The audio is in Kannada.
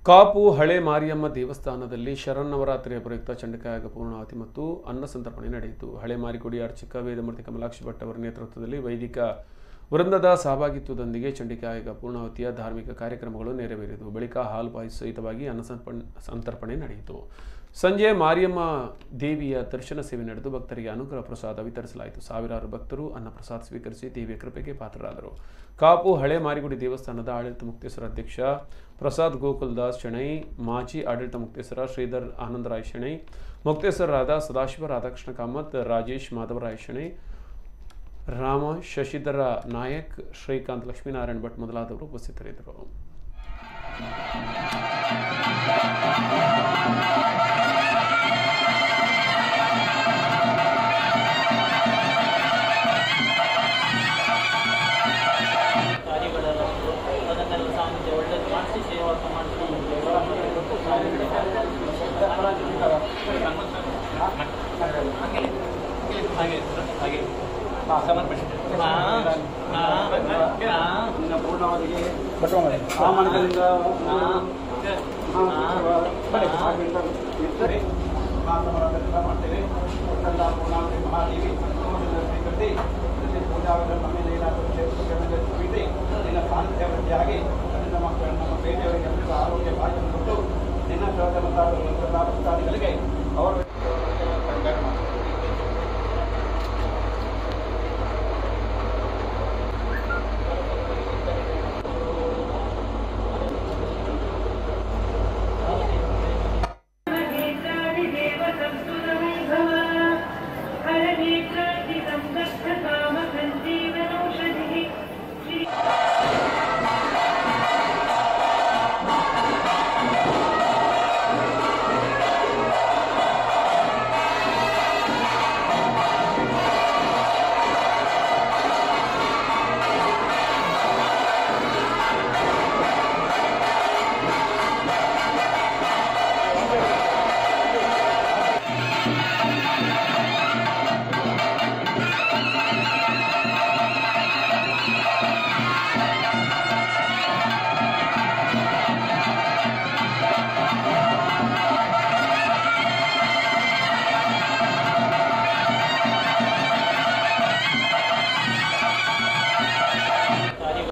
ಕಾಪು ಹಳೆ ಮಾರಿಯಮ್ಮ ದೇವಸ್ಥಾನದಲ್ಲಿ ಶರನ್ನವರಾತ್ರಿಯ ಪ್ರಯುಕ್ತ ಚಂಡಿಕಾಯಾಗ ಪೂರ್ಣಾವತಿ ಮತ್ತು ಅನ್ನ ಸಂತರ್ಪಣೆ ನಡೆಯಿತು. ಹಳೆ ಮಾರಿಗುಡಿ ಅರ್ಚಕ ವೇದಮೂರ್ತಿ ಕಮಲಾಕ್ಷಿ ಭಟ್ ಅವರ ನೇತೃತ್ವದಲ್ಲಿ ವೈದಿಕ ವೃಂದದ ಸಹಭಾಗಿತ್ವದೊಂದಿಗೆ ಚಂಡಿಕಾಯಾಗ ಪೂರ್ಣಾವತಿಯ ಧಾರ್ಮಿಕ ಕಾರ್ಯಕ್ರಮಗಳು ನೆರವೇರಿದವು. ಬಳಿಕ ಹಾಲು ಪಾಯಸ ಸಹಿತವಾಗಿ ಅನ್ನ ಸಂತರ್ಪಣೆ ನಡೆಯಿತು. ಸಂಜೆ ಮಾರಿಯಮ್ಮ ದೇವಿಯ ದರ್ಶನ ಸೇವೆ ನಡೆದು ಭಕ್ತರಿಗೆ ಅನುಗ್ರಹ ಪ್ರಸಾದ ವಿತರಿಸಲಾಯಿತು. ಸಾವಿರಾರು ಭಕ್ತರು ಅನ್ನ ಪ್ರಸಾದ ಸ್ವೀಕರಿಸಿ ದೇವಿಯ ಕೃಪೆಗೆ ಪಾತ್ರರಾದರು. ಕಾಪು ಹಳೆ ಮಾರಿಗುಡಿ ದೇವಸ್ಥಾನದ ಆಡಳಿತ ಮುಕ್ತೇಶ್ವರ ಅಧ್ಯಕ್ಷ ಪ್ರಸಾದ್ ಗೋಕುಲ್ದಾಸ್ ಶೆಣೈ, ಮಾಜಿ ಆಡಳಿತ ಮುಕ್ತೇಶ್ವರ ಶ್ರೀಧರ್ ಆನಂದರಾಯ್ ಶೆಣೈ, ಮುಕ್ತೇಶ್ವರರಾದ ಸದಾಶಿವ ರಾಧಾಕೃಷ್ಣ ಕಾಮತ್, ರಾಜೇಶ್ ಮಾಧವರಾಯ್ ಶೆಣೈ, ರಾಮ ಶಶಿಧರ ನಾಯಕ್, ಶ್ರೀಕಾಂತ್ ಲಕ್ಷ್ಮೀನಾರಾಯಣ್ ಭಟ್ ಮೊದಲಾದವರು ಉಪಸ್ಥಿತರಿದ್ದರು. ಪೂರ್ಣವತಿಗೆ ಪ್ರಾಮಾಣಿಕದಿಂದ ಮಾಡ್ತೇವೆ. ಪೂರ್ಣಾವತಿ ಮಹಾದೇವಿ ಸ್ವೀಕರಿಸಿ ಪೂಜಾವನ್ನು ನಮ್ಮ ಮೇಲೆ ಏನಾದರೂ ಸಾನ್ನಿಧ್ಯ ವೃದ್ಧಿಯಾಗಿ ನಮ್ಮ ಬೇರೆಯವರಿಗೆ